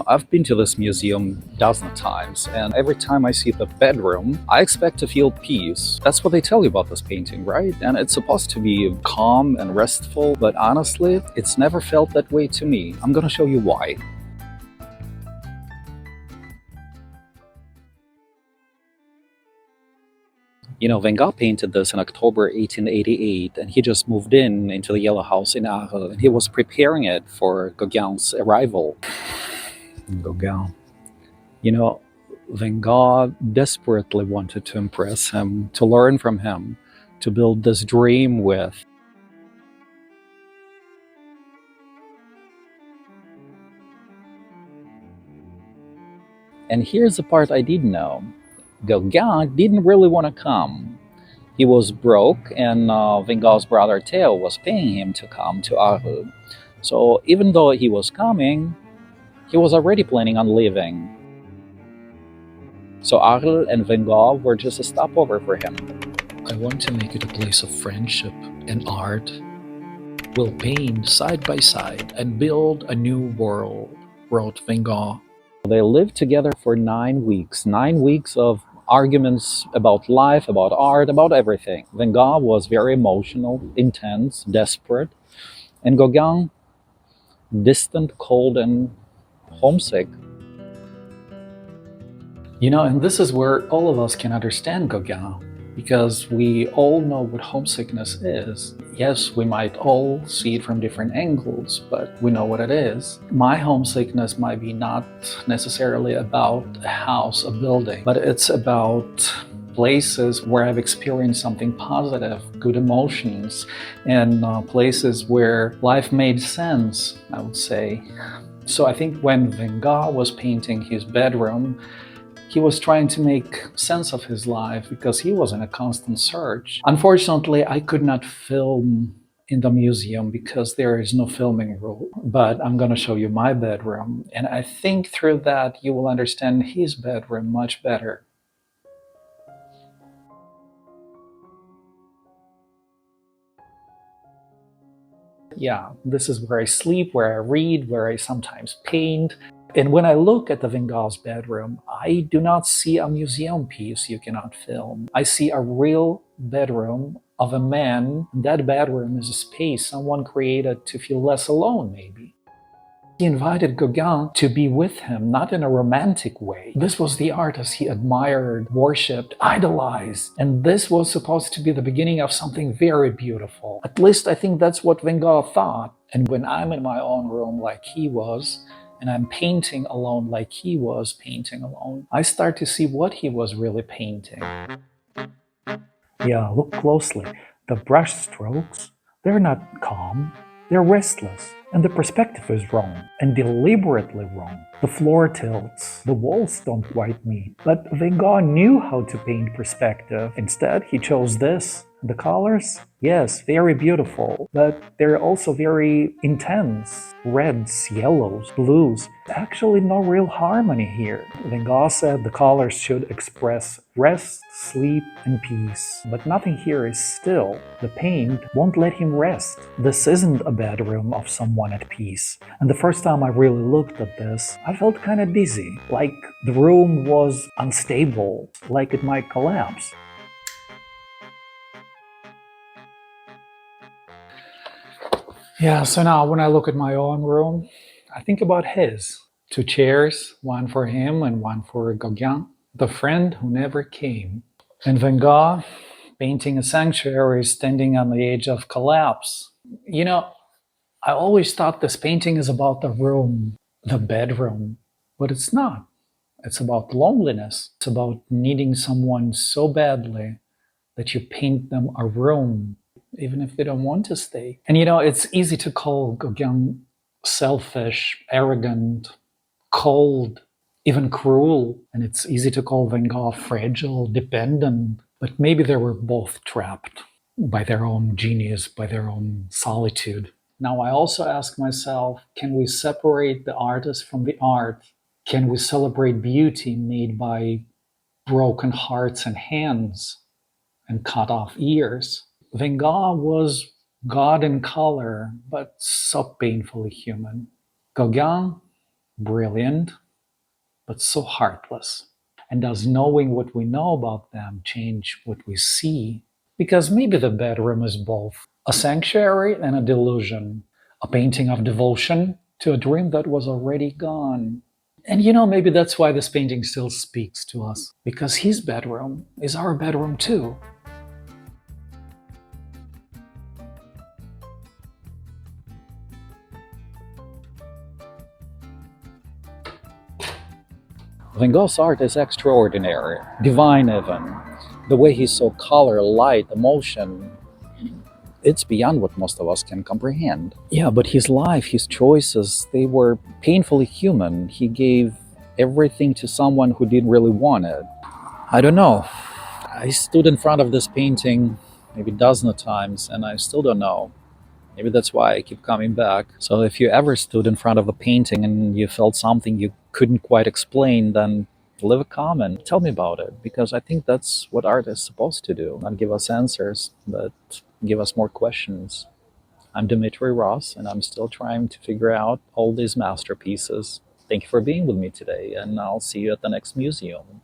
I've been to this museum dozens of times, and every time I see the bedroom, I expect to feel peace. That's what they tell you about this painting, right? And it's supposed to be calm and restful, but honestly, it's never felt that way to me. I'm gonna show you why. Van Gogh painted this in October 1888, and he just moved into the Yellow House in Arles, and he was preparing it for Gauguin's arrival. Gauguin. You know, Van Gogh desperately wanted to impress him, to learn from him, to build this dream with. And here's the part I didn't know. Gauguin didn't really want to come. He was broke, and Van Gogh's brother Theo was paying him to come to Arles. So even though he was coming, he was already planning on leaving. So Arles and Van Gogh were just a stopover for him. I want to make it a place of friendship and art. We'll paint side by side and build a new world, wrote Van Gogh. They lived together for 9 weeks, 9 weeks of arguments about life, about art, about everything. Van Gogh was very emotional, intense, desperate, and Gauguin, distant, cold, and homesick. And this is where all of us can understand Gauguin, because we all know what homesickness is. Yes, we might all see it from different angles, but we know what it is. My homesickness might be not necessarily about a house, a building, but it's about places where I've experienced something positive, good emotions, and places where life made sense, I would say. So I think when Van Gogh was painting his bedroom, he was trying to make sense of his life because he was in a constant search. Unfortunately, I could not film in the museum because there is no filming rule, but I'm going to show you my bedroom, and I think through that you will understand his bedroom much better. Yeah, this is where I sleep, where I read, where I sometimes paint. And when I look at the Van Gogh's bedroom, I do not see a museum piece you cannot film. I see a real bedroom of a man. That bedroom is a space someone created to feel less alone, maybe. He invited Gauguin to be with him, not in a romantic way. This was the artist he admired, worshipped, idolized. And this was supposed to be the beginning of something very beautiful. At least I think that's what Van Gogh thought. And when I'm in my own room like he was, and I'm painting alone like he was painting alone, I start to see what he was really painting. Yeah, look closely. The brush strokes, they're not calm, they're restless. And the perspective is wrong, and deliberately wrong. The floor tilts, the walls don't quite meet. But Van Gogh knew how to paint perspective. Instead, he chose this. The colors? Yes, very beautiful, but they're also very intense. Reds, yellows, blues. Actually, no real harmony here. Van Gogh said the colors should express rest, sleep, and peace. But nothing here is still. The paint won't let him rest. This isn't a bedroom of someone at peace. And the first time I really looked at this, I felt kind of dizzy. Like the room was unstable, like it might collapse. Yeah, so now when I look at my own room, I think about his. Two chairs, one for him and one for Gauguin, the friend who never came. And Van Gogh, painting a sanctuary standing on the edge of collapse. I always thought this painting is about the room, the bedroom, but it's not. It's about loneliness. It's about needing someone so badly that you paint them a room, even if they don't want to stay. And it's easy to call Gauguin selfish, arrogant, cold, even cruel. And it's easy to call Van Gogh fragile, dependent. But maybe they were both trapped by their own genius, by their own solitude. Now, I also ask myself, can we separate the artist from the art? Can we celebrate beauty made by broken hearts and hands and cut off ears? Van Gogh was God in color, but so painfully human. Gauguin, brilliant, but so heartless. And does knowing what we know about them change what we see? Because maybe the bedroom is both a sanctuary and a delusion, a painting of devotion to a dream that was already gone. And maybe that's why this painting still speaks to us, because his bedroom is our bedroom too. Van Gogh's art is extraordinary, divine even. The way he saw color, light, emotion, it's beyond what most of us can comprehend. Yeah, but his life, his choices, they were painfully human. He gave everything to someone who didn't really want it. I don't know. I stood in front of this painting maybe a dozen of times and I still don't know. Maybe that's why I keep coming back. So if you ever stood in front of a painting and you felt something you couldn't quite explain, then leave a comment. Tell me about it, because I think that's what art is supposed to do. Not give us answers, but give us more questions. I'm Dimitri Ross, and I'm still trying to figure out all these masterpieces. Thank you for being with me today, and I'll see you at the next museum.